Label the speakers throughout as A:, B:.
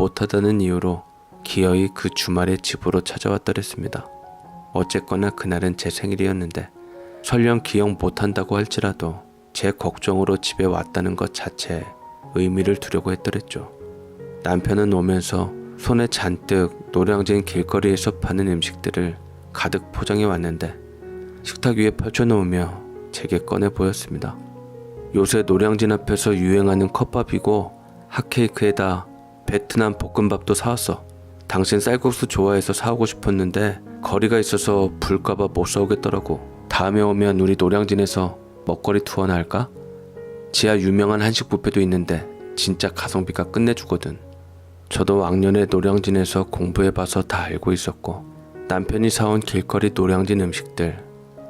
A: 못하다는 이유로 기어이 그 주말에 집으로 찾아왔더랬습니다. 어쨌거나 그날은 제 생일이었는데 설령 기억 못한다고 할지라도 제 걱정으로 집에 왔다는 것 자체에 의미를 두려고 했더랬죠. 남편은 오면서 손에 잔뜩 노량진 길거리에서 파는 음식들을 가득 포장해 왔는데 식탁 위에 펼쳐놓으며 제게 꺼내 보였습니다. 요새 노량진 앞에서 유행하는 컵밥이고 핫케이크에다 베트남 볶음밥도 사왔어. 당신 쌀국수 좋아해서 사오고 싶었는데 거리가 있어서 불까봐 못 사오겠더라고. 다음에 오면 우리 노량진에서 먹거리 투어나 할까? 지하 유명한 한식 뷔페도 있는데 진짜 가성비가 끝내주거든. 저도 왕년에 노량진에서 공부해봐서 다 알고 있었고 남편이 사온 길거리 노량진 음식들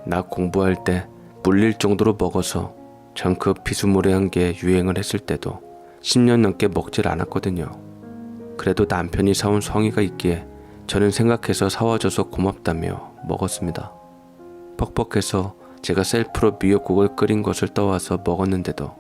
A: 나 공부할 때 물릴 정도로 먹어서 전 그 비스무리한 게 유행을 했을 때도 10년 넘게 먹질 않았거든요. 그래도 남편이 사온 성의가 있기에 저는 생각해서 사와줘서 고맙다며 먹었습니다. 퍽퍽해서 제가 셀프로 미역국을 끓인 것을 떠와서 먹었는데도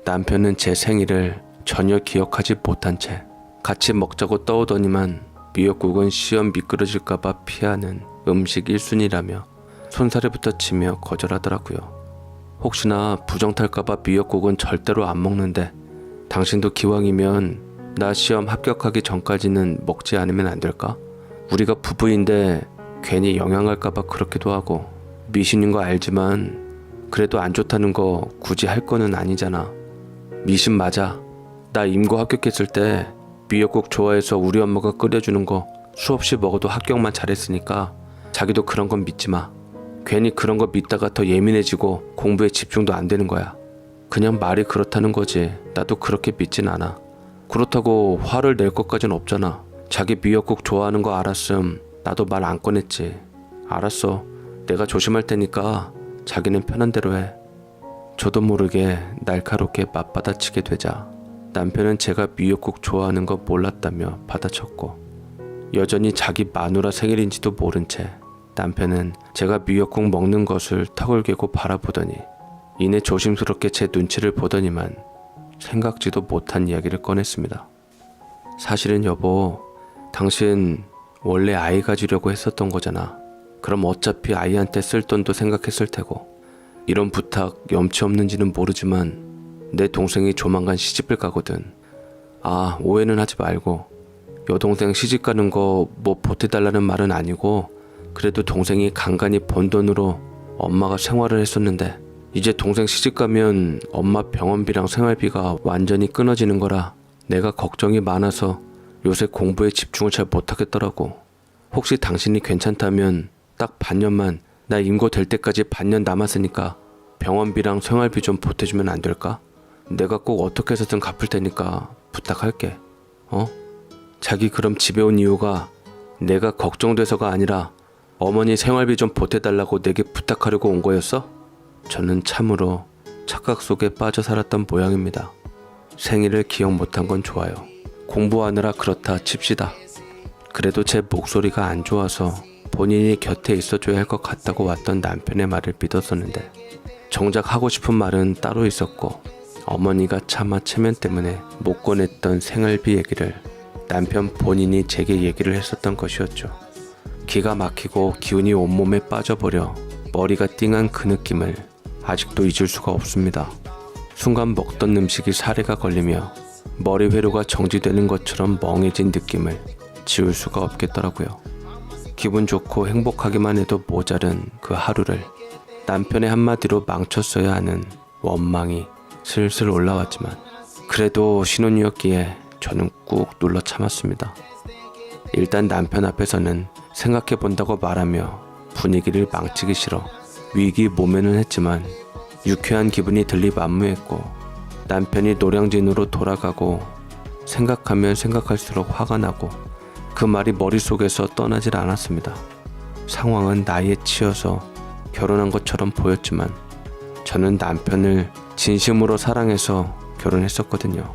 A: 남편은 제 생일을 전혀 기억하지 못한 채 같이 먹자고 떠오더니만 미역국은 시험 미끄러질까봐 피하는 음식 1순위라며 손사래부터 치며 거절하더라고요. 혹시나 부정탈까봐 미역국은 절대로 안 먹는데 당신도 기왕이면 나 시험 합격하기 전까지는 먹지 않으면 안 될까? 우리가 부부인데 괜히 영향할까봐 그렇기도 하고 미신인 거 알지만 그래도 안 좋다는 거 굳이 할 거는 아니잖아. 미신 맞아. 나 임고 합격했을 때 미역국 좋아해서 우리 엄마가 끓여주는 거 수없이 먹어도 합격만 잘했으니까 자기도 그런 건 믿지 마. 괜히 그런 거 믿다가 더 예민해지고 공부에 집중도 안 되는 거야. 그냥 말이 그렇다는 거지. 나도 그렇게 믿진 않아. 그렇다고 화를 낼 것까진 없잖아. 자기 미역국 좋아하는 거 알았음 나도 말 안 꺼냈지. 알았어. 내가 조심할 테니까 자기는 편한 대로 해. 저도 모르게 날카롭게 맞받아치게 되자 남편은 제가 미역국 좋아하는 거 몰랐다며 받아쳤고 여전히 자기 마누라 생일인지도 모른 채 남편은 제가 미역국 먹는 것을 턱을 괴고 바라보더니 이내 조심스럽게 제 눈치를 보더니만 생각지도 못한 이야기를 꺼냈습니다. 사실은 여보, 당신 원래 아이 가지려고 했었던 거잖아. 그럼 어차피 아이한테 쓸 돈도 생각했을 테고 이런 부탁 염치 없는지는 모르지만 내 동생이 조만간 시집을 가거든. 아, 오해는 하지 말고 여동생 시집 가는 거 뭐 보태달라는 말은 아니고 그래도 동생이 간간히 번 돈으로 엄마가 생활을 했었는데 이제 동생 시집 가면 엄마 병원비랑 생활비가 완전히 끊어지는 거라 내가 걱정이 많아서 요새 공부에 집중을 잘 못하겠더라고. 혹시 당신이 괜찮다면 딱 반년만 나 임고 될 때까지 반년 남았으니까 병원비랑 생활비 좀 보태주면 안 될까? 내가 꼭 어떻게 해서든 갚을 테니까 부탁할게. 자기 그럼 집에 온 이유가 내가 걱정돼서가 아니라 어머니 생활비 좀 보태달라고 내게 부탁하려고 온 거였어? 저는 참으로 착각 속에 빠져 살았던 모양입니다. 생일을 기억 못한 건 좋아요. 공부하느라 그렇다 칩시다. 그래도 제 목소리가 안 좋아서 본인이 곁에 있어줘야 할 것 같다고 왔던 남편의 말을 믿었었는데 정작 하고 싶은 말은 따로 있었고 어머니가 차마 체면 때문에 못 꺼냈던 생활비 얘기를 남편 본인이 제게 얘기를 했었던 것이었죠. 기가 막히고 기운이 온몸에 빠져버려 머리가 띵한 그 느낌을 아직도 잊을 수가 없습니다. 순간 먹던 음식이 사례가 걸리며 머리 회로가 정지되는 것처럼 멍해진 느낌을 지울 수가 없겠더라고요. 기분 좋고 행복하기만 해도 모자른 그 하루를 남편의 한마디로 망쳤어야 하는 원망이 슬슬 올라왔지만 그래도 신혼이었기에 저는 꾹 눌러 참았습니다. 일단 남편 앞에서는 생각해본다고 말하며 분위기를 망치기 싫어 위기 모면은 했지만 유쾌한 기분이 들리 만무했고 남편이 노량진으로 돌아가고 생각하면 생각할수록 화가 나고 그 말이 머릿속에서 떠나질 않았습니다. 상황은 나이에 치여서 결혼한 것처럼 보였지만 저는 남편을 진심으로 사랑해서 결혼했었거든요.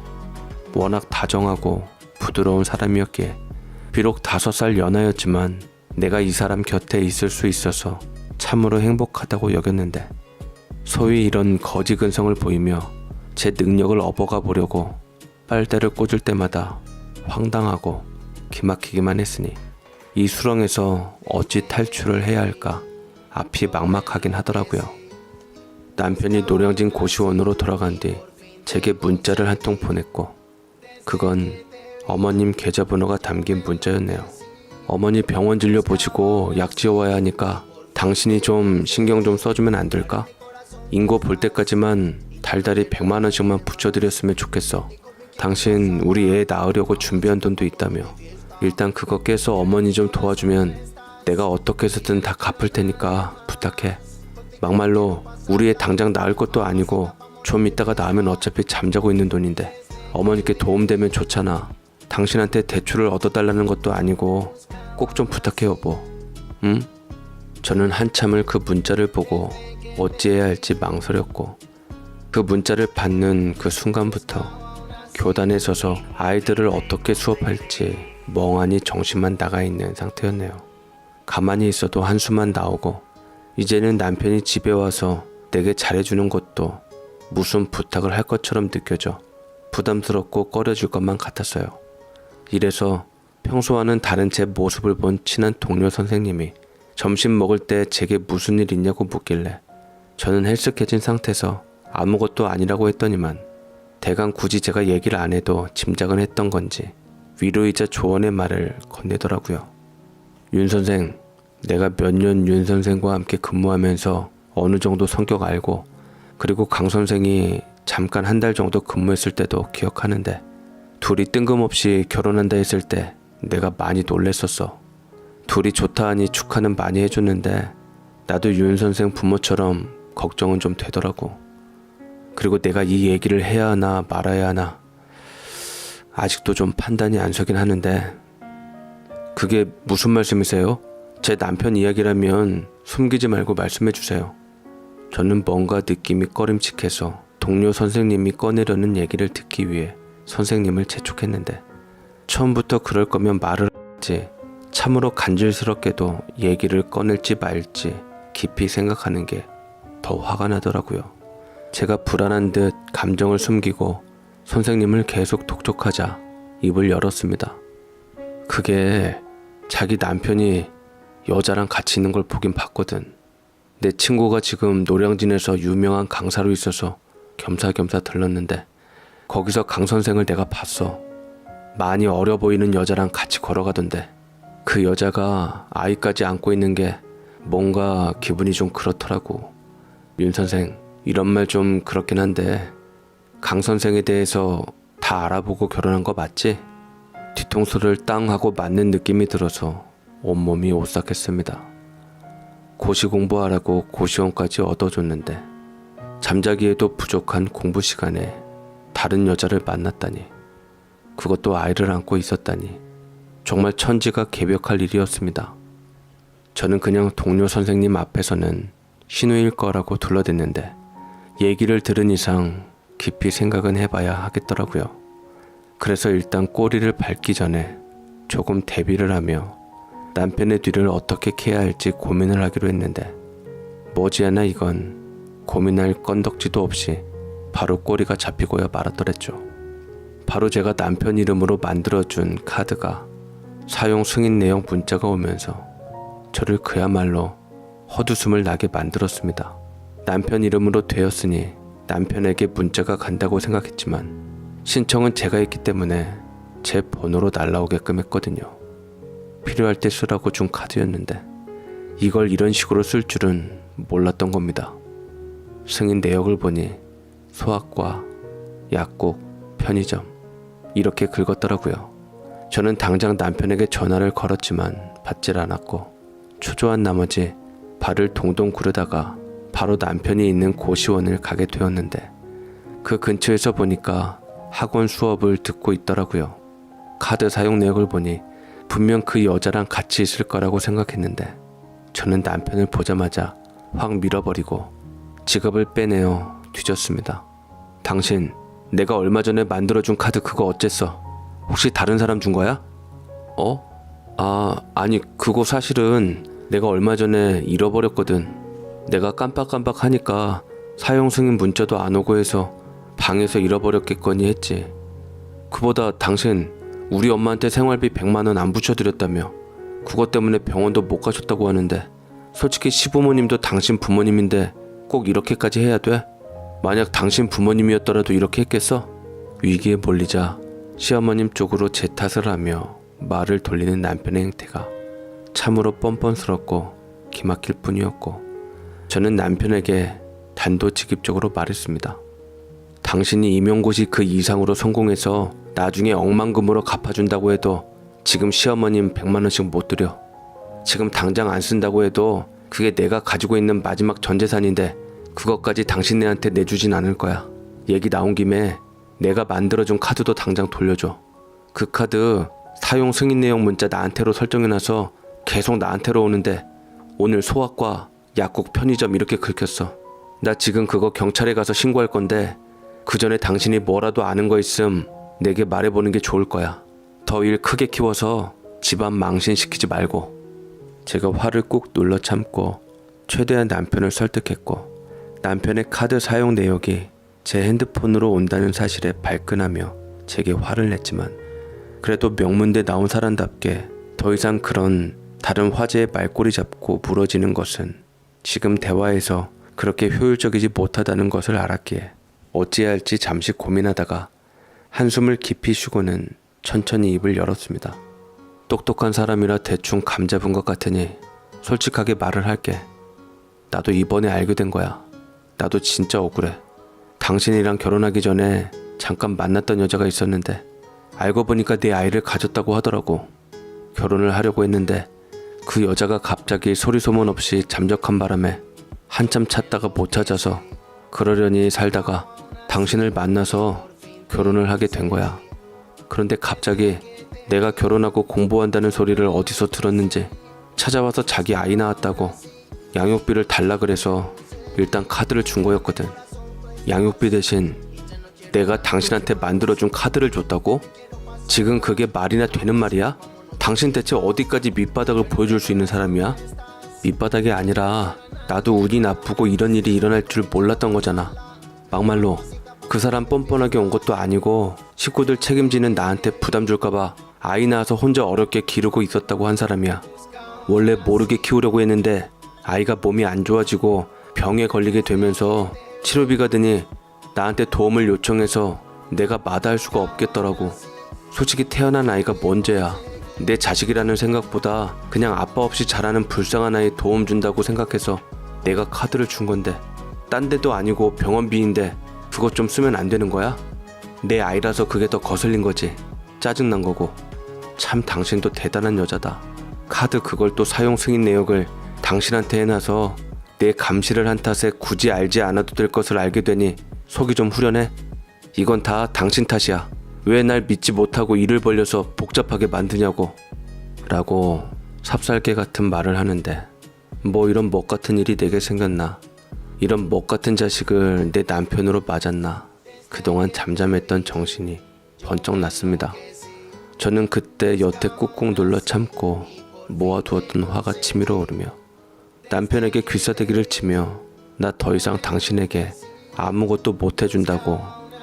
A: 워낙 다정하고 부드러운 사람이었기에 비록 5살 연하였지만 내가 이 사람 곁에 있을 수 있어서 참으로 행복하다고 여겼는데 소위 이런 거지 근성을 보이며 제 능력을 업어가 보려고 빨대를 꽂을 때마다 황당하고 기막히기만 했으니 이 수렁에서 어찌 탈출을 해야 할까 앞이 막막하긴 하더라고요. 남편이 노량진 고시원으로 돌아간 뒤 제게 문자를 한 통 보냈고 그건 어머님 계좌번호가 담긴 문자였네요. 어머니 병원 진료 보시고 약 지어와야 하니까 당신이 좀 신경 좀 써주면 안 될까? 인고 볼 때까지만 달달이 100만 원씩만 붙여드렸으면 좋겠어. 당신 우리 애 낳으려고 준비한 돈도 있다며. 일단 그거 깨서 어머니 좀 도와주면 내가 어떻게 해서든 다 갚을 테니까 부탁해. 막말로 우리 애 당장 낳을 것도 아니고 좀 이따가 낳으면 어차피 잠자고 있는 돈인데 어머니께 도움되면 좋잖아. 당신한테 대출을 얻어달라는 것도 아니고 꼭 좀 부탁해 여보. 응? 저는 한참을 그 문자를 보고 어찌해야 할지 망설였고 그 문자를 받는 그 순간부터 교단에 서서 아이들을 어떻게 수업할지 멍하니 정신만 나가 있는 상태였네요. 가만히 있어도 한숨만 나오고 이제는 남편이 집에 와서 내게 잘해주는 것도 무슨 부탁을 할 것처럼 느껴져 부담스럽고 꺼려질 것만 같았어요. 이래서 평소와는 다른 제 모습을 본 친한 동료 선생님이 점심 먹을 때 제게 무슨 일 있냐고 묻길래 저는 헬쓱해진 상태에서 아무것도 아니라고 했더니만 대강 굳이 제가 얘기를 안 해도 짐작은 했던 건지 위로이자 조언의 말을 건네더라고요. 윤 선생, 내가 몇 년 윤 선생과 함께 근무하면서 어느 정도 성격 알고 그리고 강 선생이 잠깐 한 달 정도 근무했을 때도 기억하는데 둘이 뜬금없이 결혼한다 했을 때 내가 많이 놀랬었어. 둘이 좋다 하니 축하는 많이 해줬는데 나도 윤 선생 부모처럼 걱정은 좀 되더라고. 그리고 내가 이 얘기를 해야 하나 말아야 하나 아직도 좀 판단이 안 서긴 하는데 그게 무슨 말씀이세요? 제 남편 이야기라면 숨기지 말고 말씀해 주세요. 저는 뭔가 느낌이 꺼림칙해서 동료 선생님이 꺼내려는 얘기를 듣기 위해 선생님을 재촉했는데 처음부터 그럴 거면 말을 하지 참으로 간질스럽게도 얘기를 꺼낼지 말지 깊이 생각하는 게 더 화가 나더라고요. 제가 불안한 듯 감정을 숨기고 선생님을 계속 독촉하자 입을 열었습니다. 그게 자기 남편이 여자랑 같이 있는 걸 보긴 봤거든. 내 친구가 지금 노량진에서 유명한 강사로 있어서 겸사겸사 들렀는데 거기서 강 선생을 내가 봤어. 많이 어려 보이는 여자랑 같이 걸어가던데 그 여자가 아이까지 안고 있는 게 뭔가 기분이 좀 그렇더라고. 윤 선생, 이런 말 좀 그렇긴 한데 강 선생에 대해서 다 알아보고 결혼한 거 맞지? 뒤통수를 땅 하고 맞는 느낌이 들어서 온몸이 오싹했습니다. 고시 공부하라고 고시원까지 얻어줬는데 잠자기에도 부족한 공부 시간에 다른 여자를 만났다니, 그것도 아이를 안고 있었다니 정말 천지가 개벽할 일이었습니다. 저는 그냥 동료 선생님 앞에서는 신우일 거라고 둘러댔는데 얘기를 들은 이상 깊이 생각은 해봐야 하겠더라고요. 그래서 일단 꼬리를 밟기 전에 조금 대비를 하며 남편의 뒤를 어떻게 캐야 할지 고민을 하기로 했는데 머지않아 이건 고민할 건덕지도 없이 바로 꼬리가 잡히고야 말았더랬죠. 바로 제가 남편 이름으로 만들어준 카드가 사용 승인 내용 문자가 오면서 저를 그야말로 헛웃음을 나게 만들었습니다. 남편 이름으로 되었으니 남편에게 문자가 간다고 생각했지만 신청은 제가 했기 때문에 제 번호로 날라오게끔 했거든요. 필요할 때 쓰라고 준 카드였는데 이걸 이런 식으로 쓸 줄은 몰랐던 겁니다. 승인 내역을 보니 소아과, 약국, 편의점 이렇게 긁었더라고요. 저는 당장 남편에게 전화를 걸었지만 받질 않았고 초조한 나머지 발을 동동 구르다가 바로 남편이 있는 고시원을 가게 되었는데 그 근처에서 보니까 학원 수업을 듣고 있더라고요. 카드 사용 내역을 보니 분명 그 여자랑 같이 있을 거라고 생각했는데 저는 남편을 보자마자 확 밀어버리고 지갑을 빼내어 뒤졌습니다. 당신, 내가 얼마 전에 만들어준 카드 그거 어쨌어? 혹시 다른 사람 준 거야? 아니 그거 사실은 내가 얼마 전에 잃어버렸거든. 내가 깜빡깜빡 하니까 사용 승인 문자도 안 오고 해서 방에서 잃어버렸겠거니 했지. 그보다 당신 우리 엄마한테 생활비 100만 원 안 붙여드렸다며 그것 때문에 병원도 못 가셨다고 하는데 솔직히 시부모님도 당신 부모님인데 꼭 이렇게까지 해야 돼? 만약 당신 부모님이었더라도 이렇게 했겠어? 위기에 몰리자 시어머님 쪽으로 제 탓을 하며 말을 돌리는 남편의 행태가 참으로 뻔뻔스럽고 기막힐 뿐이었고 저는 남편에게 단도직입적으로 말했습니다. 당신이 임용고시 그 이상으로 성공해서 나중에 억만금으로 갚아준다고 해도 지금 시어머님 100만 원씩 못 드려. 지금 당장 안 쓴다고 해도 그게 내가 가지고 있는 마지막 전 재산인데 그것까지 당신네한테 내주진 않을 거야. 얘기 나온 김에 내가 만들어준 카드도 당장 돌려줘. 그 카드 사용 승인 내용 문자 나한테로 설정해놔서 계속 나한테로 오는데 오늘 소아과, 약국, 편의점 이렇게 긁혔어. 나 지금 그거 경찰에 가서 신고할 건데 그 전에 당신이 뭐라도 아는 거 있음 내게 말해보는 게 좋을 거야. 더 일 크게 키워서 집안 망신시키지 말고. 제가 화를 꾹 눌러 참고 최대한 남편을 설득했고 남편의 카드 사용 내역이 제 핸드폰으로 온다는 사실에 발끈하며 제게 화를 냈지만 그래도 명문대 나온 사람답게 더 이상 그런 다른 화제의 말꼬리 잡고 물어지는 것은 지금 대화에서 그렇게 효율적이지 못하다는 것을 알았기에 어찌해야 할지 잠시 고민하다가 한숨을 깊이 쉬고는 천천히 입을 열었습니다. 똑똑한 사람이라 대충 감 잡은 것 같으니 솔직하게 말을 할게. 나도 이번에 알게 된 거야. 나도 진짜 억울해. 당신이랑 결혼하기 전에 잠깐 만났던 여자가 있었는데 알고 보니까 내 아이를 가졌다고 하더라고. 결혼을 하려고 했는데 그 여자가 갑자기 소리소문 없이 잠적한 바람에 한참 찾다가 못 찾아서 그러려니 살다가 당신을 만나서 결혼을 하게 된 거야. 그런데 갑자기 내가 결혼하고 공부한다는 소리를 어디서 들었는지 찾아와서 자기 아이 낳았다고 양육비를 달라 그래서 일단 카드를 준 거였거든. 양육비 대신 내가 당신한테 만들어준 카드를 줬다고? 지금 그게 말이나 되는 말이야? 당신 대체 어디까지 밑바닥을 보여줄 수 있는 사람이야? 밑바닥이 아니라 나도 운이 나쁘고 이런 일이 일어날 줄 몰랐던 거잖아. 막말로 그 사람 뻔뻔하게 온 것도 아니고 식구들 책임지는 나한테 부담 줄까봐 아이 낳아서 혼자 어렵게 기르고 있었다고 한 사람이야. 원래 모르게 키우려고 했는데 아이가 몸이 안 좋아지고 병에 걸리게 되면서 치료비가 드니 나한테 도움을 요청해서 내가 마다할 수가 없겠더라고. 솔직히 태어난 아이가 뭔 죄야. 내 자식이라는 생각보다 그냥 아빠 없이 자라는 불쌍한 아이 도움 준다고 생각해서 내가 카드를 준 건데 딴 데도 아니고 병원비인데 그것 좀 쓰면 안 되는 거야? 내 아이라서 그게 더 거슬린 거지. 짜증난 거고. 참 당신도 대단한 여자다. 카드 그걸 또 사용 승인 내역을 당신한테 해놔서 내 감시를 한 탓에 굳이 알지 않아도 될 것을 알게 되니 속이 좀 후련해? 이건 다 당신 탓이야. 왜 날 믿지 못하고 일을 벌려서 복잡하게 만드냐고 라고 삽살개 같은 말을 하는데 뭐 이런 먹 같은 일이 내게 생겼나. 이런 먹 같은 자식을 내 남편으로 맞았나. 그동안 잠잠했던 정신이 번쩍 났습니다. 저는 그때 여태 꾹꾹 눌러 참고 모아두었던 화가 치밀어 오르며 남편에게 귀싸대기를 치며 나 더 이상 당신에게 아무것도 못 해준다고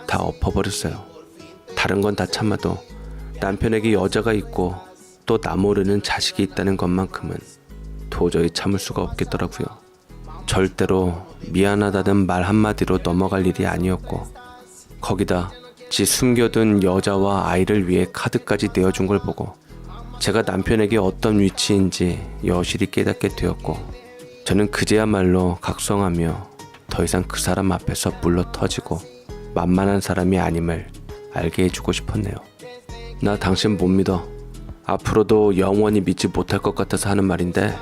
A: 다 엎어버렸어요. 다른 건 다 참아도 남편에게 여자가 있고 또 나 모르는 자식이 있다는 것만큼은 도저히 참을 수가 없겠더라고요. 절대로 미안하다는 말 한마디로 넘어갈 일이 아니었고 거기다 지 숨겨둔 여자와 아이를 위해 카드까지 내어준 걸 보고 제가 남편에게 어떤 위치인지 여실히 깨닫게 되었고 저는 그제야말로 각성하며 더 이상 그 사람 앞에서 물러 터지고 만만한 사람이 아님을 알게 해주고 싶었네요. 나 당신 못 믿어. 앞으로도 영원히 믿지 못할 것 같아서 하는 말인데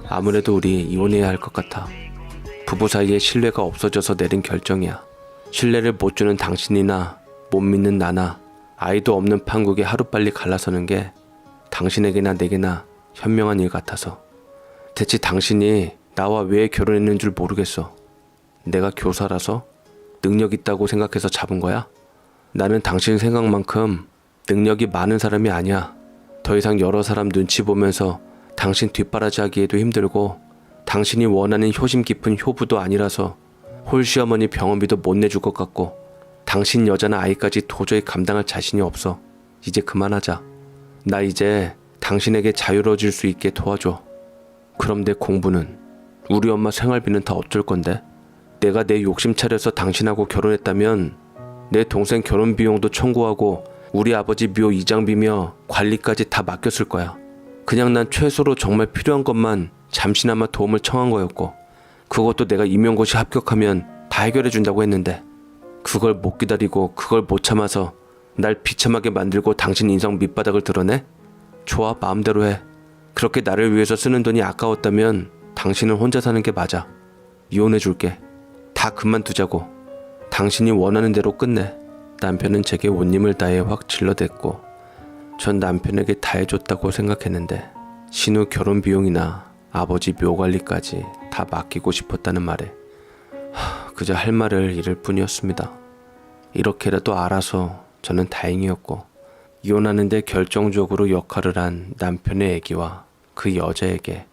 A: 아무래도 우리 이혼해야 할 것 같아. 부부 사이에 신뢰가 없어져서 내린 결정이야. 신뢰를 못 주는 당신이나 못 믿는 나나 아이도 없는 판국에 하루빨리 갈라서는 게 당신에게나 내게나 현명한 일 같아서. 대체 당신이 나와 왜 결혼했는 줄 모르겠어. 내가 교사라서? 능력 있다고 생각해서 잡은 거야? 나는 당신 생각만큼 능력이 많은 사람이 아니야. 더 이상 여러 사람 눈치 보면서 당신 뒷바라지 하기에도 힘들고 당신이 원하는 효심 깊은 효부도 아니라서 홀시어머니 병원비도 못 내줄 것 같고 당신 여자나 아이까지 도저히 감당할 자신이 없어. 이제 그만하자. 나 이제 당신에게 자유로워질 수 있게 도와줘. 그럼 내 공부는, 우리 엄마 생활비는 다 어쩔 건데? 내가 내 욕심 차려서 당신하고 결혼했다면 내 동생 결혼 비용도 청구하고 우리 아버지 묘 이장비며 관리까지 다 맡겼을 거야. 그냥 난 최소로 정말 필요한 것만 잠시나마 도움을 청한 거였고, 그것도 내가 임용고시 합격하면 다 해결해 준다고 했는데, 그걸 못 기다리고 그걸 못 참아서 날 비참하게 만들고 당신 인성 밑바닥을 드러내? 좋아, 마음대로 해. 그렇게 나를 위해서 쓰는 돈이 아까웠다면 당신은 혼자 사는 게 맞아. 이혼해 줄게. 다 그만두자고. 당신이 원하는 대로 끝내. 남편은 제게 온 힘을 다해 확 질러댔고, 전 남편에게 다 해줬다고 생각했는데 신우 결혼 비용이나 아버지 묘 관리까지 다 맡기고 싶었다는 말에 그저 할 말을 잃을 뿐이었습니다. 이렇게라도 알아서 저는 다행이었고, 이혼하는데 결정적으로 역할을 한 남편의 애기와 그 여자에게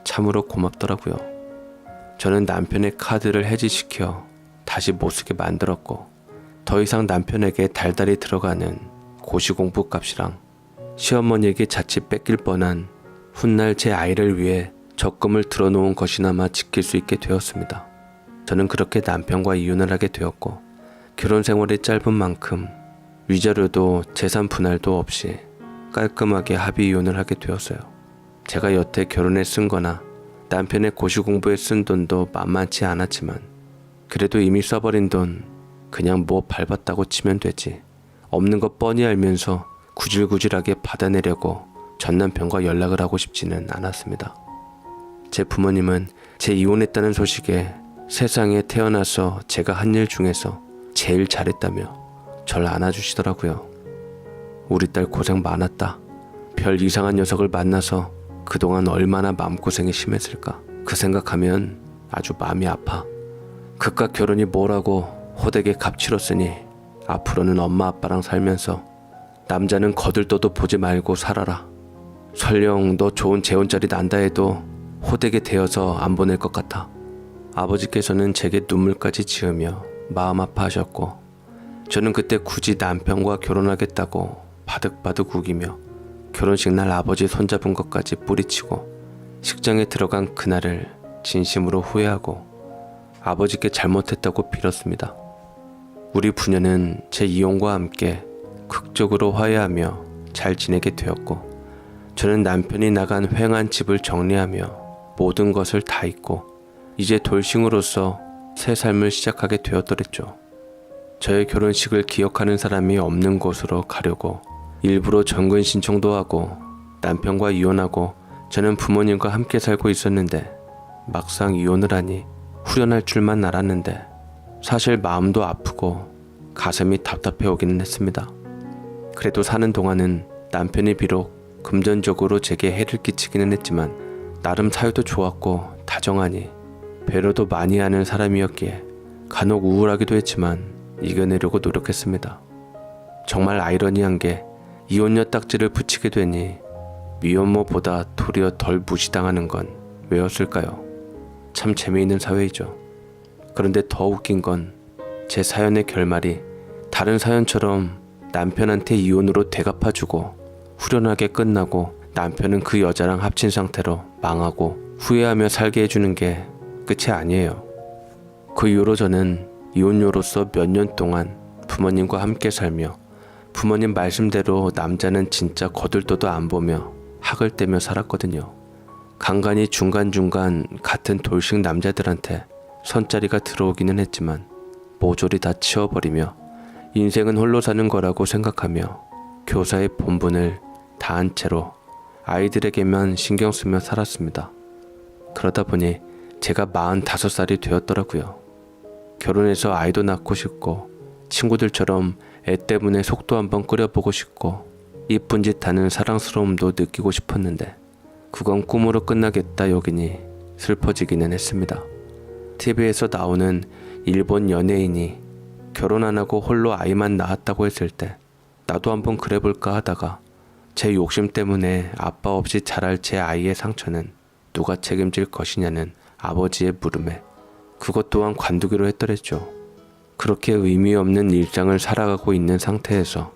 A: 참으로 고맙더라고요. 저는 남편의 카드를 해지시켜 다시 못쓰게 만들었고, 더 이상 남편에게 달달이 들어가는 고시공부 값이랑 시어머니에게 자칫 뺏길 뻔한 훗날 제 아이를 위해 적금을 들어놓은 것이나마 지킬 수 있게 되었습니다. 저는 그렇게 남편과 이혼을 하게 되었고, 결혼 생활이 짧은 만큼 위자료도 재산 분할도 없이 깔끔하게 합의 이혼을 하게 되었어요. 제가 여태 결혼에 쓴 거나 남편의 고시공부에 쓴 돈도 만만치 않았지만, 그래도 이미 써버린 돈 그냥 뭐 밟았다고 치면 되지, 없는 거 뻔히 알면서 구질구질하게 받아내려고 전 남편과 연락을 하고 싶지는 않았습니다. 제 부모님은 제 이혼했다는 소식에 세상에 태어나서 제가 한 일 중에서 제일 잘했다며 절 안아주시더라고요. 우리 딸 고생 많았다. 별 이상한 녀석을 만나서 그동안 얼마나 마음고생이 심했을까. 그 생각하면 아주 마음이 아파. 그깟 결혼이 뭐라고 호되게 값치렀으니 앞으로는 엄마 아빠랑 살면서 남자는 거들떠도 보지 말고 살아라. 설령 너 좋은 재혼자리 난다 해도 호되게 되어서 안 보낼 것 같아. 아버지께서는 제게 눈물까지 지으며 마음 아파하셨고, 저는 그때 굳이 남편과 결혼하겠다고 바득바득 우기며 결혼식 날 아버지 손잡은 것까지 뿌리치고 식장에 들어간 그날을 진심으로 후회하고 아버지께 잘못했다고 빌었습니다. 우리 부녀는 제 이혼과 함께 극적으로 화해하며 잘 지내게 되었고, 저는 남편이 나간 휑한 집을 정리하며 모든 것을 다 잊고 이제 돌싱으로서 새 삶을 시작하게 되었더랬죠. 저의 결혼식을 기억하는 사람이 없는 곳으로 가려고 일부러 정근 신청도 하고, 남편과 이혼하고 저는 부모님과 함께 살고 있었는데, 막상 이혼을 하니 후련할 줄만 알았는데 사실 마음도 아프고 가슴이 답답해 오기는 했습니다. 그래도 사는 동안은 남편이 비록 금전적으로 제게 해를 끼치기는 했지만 나름 사유도 좋았고 다정하니 배려도 많이 하는 사람이었기에 간혹 우울하기도 했지만 이겨내려고 노력했습니다. 정말 아이러니한 게 이혼녀 딱지를 붙이게 되니 미혼모보다 도리어 덜 무시당하는 건 왜였을까요? 참 재미있는 사회이죠. 그런데 더 웃긴 건 제 사연의 결말이 다른 사연처럼 남편한테 이혼으로 되갚아주고 후련하게 끝나고 남편은 그 여자랑 합친 상태로 망하고 후회하며 살게 해주는 게 끝이 아니에요. 그 이후로 저는 이혼녀로서 몇 년 동안 부모님과 함께 살며 부모님 말씀대로 남자는 진짜 거들떠도 안 보며 학을 떼며 살았거든요. 간간히 중간중간 같은 돌싱 남자들한테 선자리가 들어오기는 했지만 모조리 다 치워버리며 인생은 홀로 사는 거라고 생각하며 교사의 본분을 다한 채로 아이들에게만 신경 쓰며 살았습니다. 그러다 보니 제가 45살이 되었더라고요. 결혼해서 아이도 낳고 싶고 친구들처럼 애 때문에 속도 한번 끓여보고 싶고 이쁜 짓 하는 사랑스러움도 느끼고 싶었는데 그건 꿈으로 끝나겠다 여기니 슬퍼지기는 했습니다. TV에서 나오는 일본 연예인이 결혼 안 하고 홀로 아이만 낳았다고 했을 때 나도 한번 그래볼까 하다가 제 욕심 때문에 아빠 없이 자랄 제 아이의 상처는 누가 책임질 것이냐는 아버지의 물음에 그것 또한 관두기로 했더랬죠. 그렇게 의미 없는 일상을 살아가고 있는 상태에서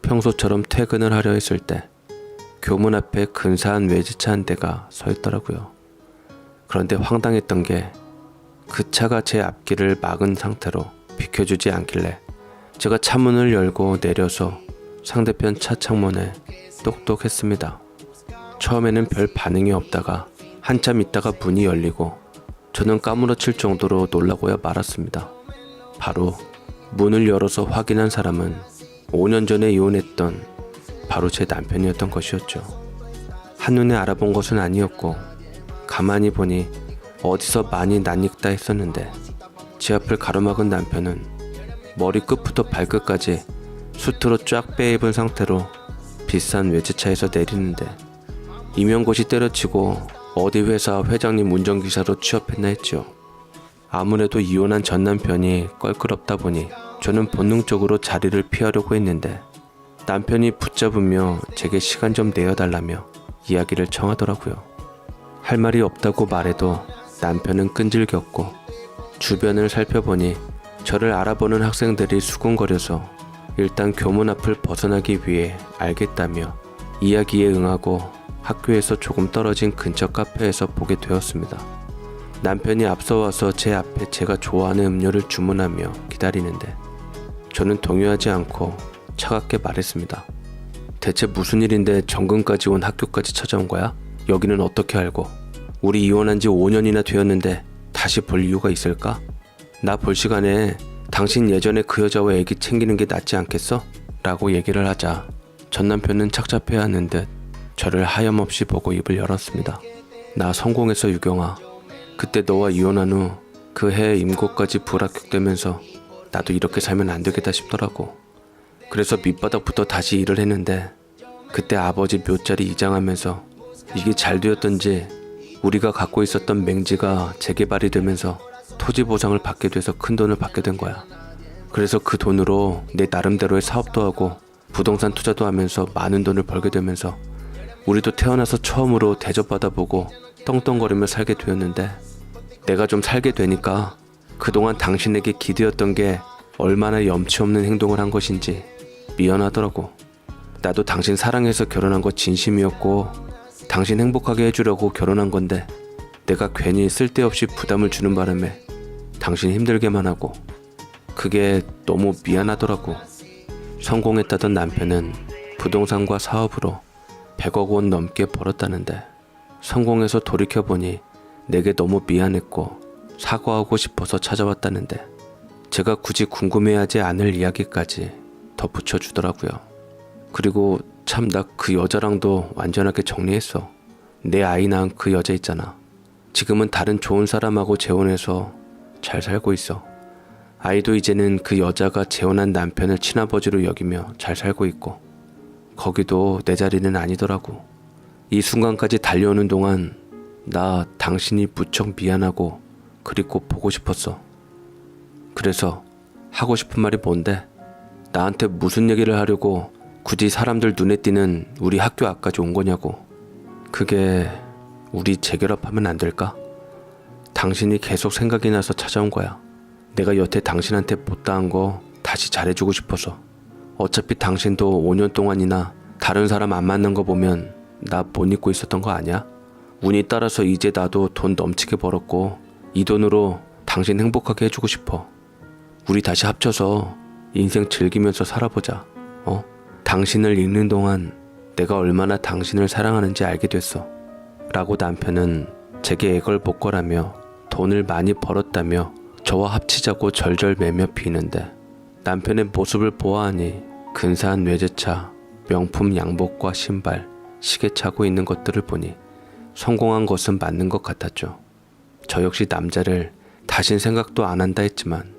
A: 평소처럼 퇴근을 하려 했을 때 교문 앞에 근사한 외제차 한 대가 서 있더라고요. 그런데 황당했던 게 그 차가 제 앞길을 막은 상태로 비켜주지 않길래 제가 차문을 열고 내려서 상대편 차 창문에 똑똑했습니다. 처음에는 별 반응이 없다가 한참 있다가 문이 열리고 저는 까무러칠 정도로 놀라고야 말았습니다. 바로 문을 열어서 확인한 사람은 5년 전에 이혼했던 바로 제 남편이었던 것이었죠. 한눈에 알아본 것은 아니었고 가만히 보니 어디서 많이 낯익다 했었는데 제 앞을 가로막은 남편은 머리끝부터 발끝까지 수트로 쫙 빼입은 상태로 비싼 외제차에서 내리는데 임용고시 때려치고 어디 회사 회장님 운전기사로 취업했나 했죠. 아무래도 이혼한 전 남편이 껄끄럽다 보니 저는 본능적으로 자리를 피하려고 했는데 남편이 붙잡으며 제게 시간 좀 내어달라며 이야기를 청하더라고요. 할 말이 없다고 말해도 남편은 끈질겼고 주변을 살펴보니 저를 알아보는 학생들이 수군거려서 일단 교문 앞을 벗어나기 위해 알겠다며 이야기에 응하고 학교에서 조금 떨어진 근처 카페에서 보게 되었습니다. 남편이 앞서 와서 제 앞에 제가 좋아하는 음료를 주문하며 기다리는데 저는 동요하지 않고 차갑게 말했습니다. 대체 무슨 일인데 정근까지 온 학교까지 찾아온 거야? 여기는 어떻게 알고? 우리 이혼한 지 5년이나 되었는데 다시 볼 이유가 있을까? 나 볼 시간에 당신 예전에 그 여자와 애기 챙기는 게 낫지 않겠어? 라고 얘기를 하자 전 남편은 착잡해하는 듯 저를 하염없이 보고 입을 열었습니다. 나 성공했어 유경아. 그때 너와 이혼한 후 그 해 임고까지 불합격되면서 나도 이렇게 살면 안 되겠다 싶더라고. 그래서 밑바닥부터 다시 일을 했는데 그때 아버지 묘자리 이장하면서 이게 잘 되었던지 우리가 갖고 있었던 맹지가 재개발이 되면서 토지 보상을 받게 돼서 큰 돈을 받게 된 거야. 그래서 그 돈으로 내 나름대로의 사업도 하고 부동산 투자도 하면서 많은 돈을 벌게 되면서 우리도 태어나서 처음으로 대접받아보고 떵떵거리며 살게 되었는데 내가 좀 살게 되니까 그동안 당신에게 기대었던 게 얼마나 염치 없는 행동을 한 것인지 미안하더라고. 나도 당신 사랑해서 결혼한 거 진심이었고 당신 행복하게 해주려고 결혼한 건데 내가 괜히 쓸데없이 부담을 주는 바람에 당신 힘들게만 하고 그게 너무 미안하더라고. 성공했다던 남편은 부동산과 사업으로 100억 원 넘게 벌었다는데 성공해서 돌이켜보니 내게 너무 미안했고 사과하고 싶어서 찾아왔다는데 제가 굳이 궁금해하지 않을 이야기까지 덧붙여 주더라고요. 그리고 참 나 그 여자랑도 완전하게 정리했어. 내 아이 낳은 그 여자 있잖아. 지금은 다른 좋은 사람하고 재혼해서 잘 살고 있어. 아이도 이제는 그 여자가 재혼한 남편을 친아버지로 여기며 잘 살고 있고 거기도 내 자리는 아니더라고. 이 순간까지 달려오는 동안 나 당신이 무척 미안하고 그립고 보고 싶었어. 그래서 하고 싶은 말이 뭔데? 나한테 무슨 얘기를 하려고 굳이 사람들 눈에 띄는 우리 학교 앞까지 온 거냐고. 그게 우리 재결합하면 안 될까? 당신이 계속 생각이 나서 찾아온 거야. 내가 여태 당신한테 못다한 거 다시 잘해주고 싶어서. 어차피 당신도 5년 동안이나 다른 사람 안 만난 거 보면 나 못 잊고 있었던 거 아니야? 운이 따라서 이제 나도 돈 넘치게 벌었고 이 돈으로 당신 행복하게 해주고 싶어. 우리 다시 합쳐서 인생 즐기면서 살아보자. 당신을 읽는 동안 내가 얼마나 당신을 사랑하는지 알게 됐어. 라고 남편은 제게 애걸복걸하며 돈을 많이 벌었다며 저와 합치자고 절절매며 비는데 남편의 모습을 보아하니 근사한 외제차, 명품 양복과 신발, 시계 차고 있는 것들을 보니 성공한 것은 맞는 것 같았죠. 저 역시 남자를 다신 생각도 안 한다 했지만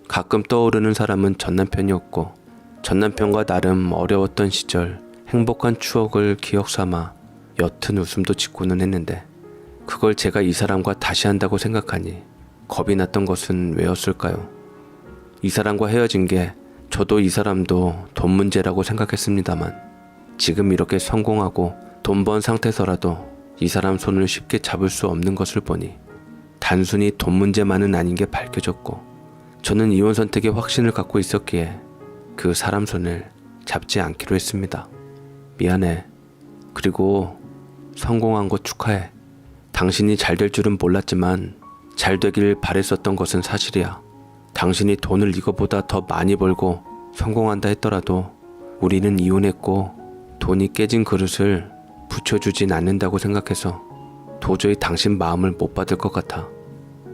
A: 가끔 떠오르는 사람은 전 남편이었고 전 남편과 나름 어려웠던 시절 행복한 추억을 기억 삼아 옅은 웃음도 짓고는 했는데 그걸 제가 이 사람과 다시 한다고 생각하니 겁이 났던 것은 왜였을까요? 이 사람과 헤어진 게 저도 이 사람도 돈 문제라고 생각했습니다만 지금 이렇게 성공하고 돈 번 상태에서라도 이 사람 손을 쉽게 잡을 수 없는 것을 보니 단순히 돈 문제만은 아닌 게 밝혀졌고 저는 이혼 선택에 확신을 갖고 있었기에 그 사람 손을 잡지 않기로 했습니다. 미안해. 그리고 성공한 거 축하해. 당신이 잘 될 줄은 몰랐지만 잘 되길 바랬었던 것은 사실이야. 당신이 돈을 이거보다 더 많이 벌고 성공한다 했더라도 우리는 이혼했고 돈이 깨진 그릇을 붙여주진 않는다고 생각해서 도저히 당신 마음을 못 받을 것 같아.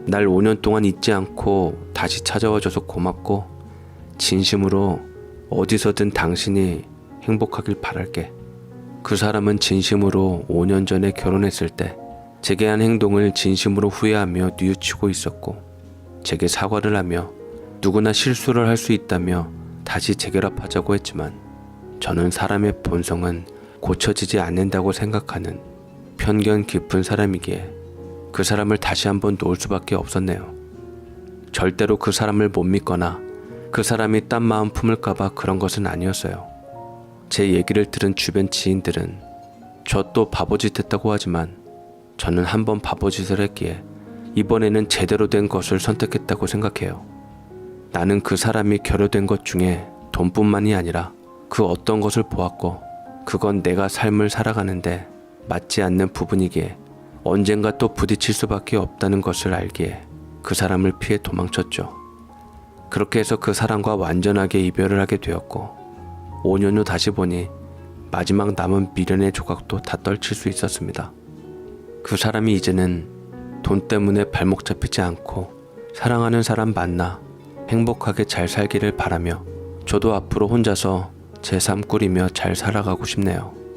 A: 날 5년 동안 잊지 않고 다시 찾아와줘서 고맙고 진심으로 어디서든 당신이 행복하길 바랄게. 그 사람은 진심으로 5년 전에 결혼했을 때 제게 한 행동을 진심으로 후회하며 뉘우치고 있었고 제게 사과를 하며 누구나 실수를 할 수 있다며 다시 재결합하자고 했지만 저는 사람의 본성은 고쳐지지 않는다고 생각하는 편견 깊은 사람이기에 그 사람을 다시 한번 놓을 수밖에 없었네요. 절대로 그 사람을 못 믿거나 그 사람이 딴 마음 품을까봐 그런 것은 아니었어요. 제 얘기를 들은 주변 지인들은 저 또 바보짓 했다고 하지만 저는 한번 바보짓을 했기에 이번에는 제대로 된 것을 선택했다고 생각해요. 나는 그 사람이 결여된 것 중에 돈뿐만이 아니라 그 어떤 것을 보았고 그건 내가 삶을 살아가는데 맞지 않는 부분이기에 언젠가 또 부딪힐 수밖에 없다는 것을 알기에 그 사람을 피해 도망쳤죠. 그렇게 해서 그 사람과 완전하게 이별을 하게 되었고 5년 후 다시 보니 마지막 남은 미련의 조각도 다 떨칠 수 있었습니다. 그 사람이 이제는 돈 때문에 발목 잡히지 않고 사랑하는 사람 만나 행복하게 잘 살기를 바라며 저도 앞으로 혼자서 제 삶 꾸리며 잘 살아가고 싶네요.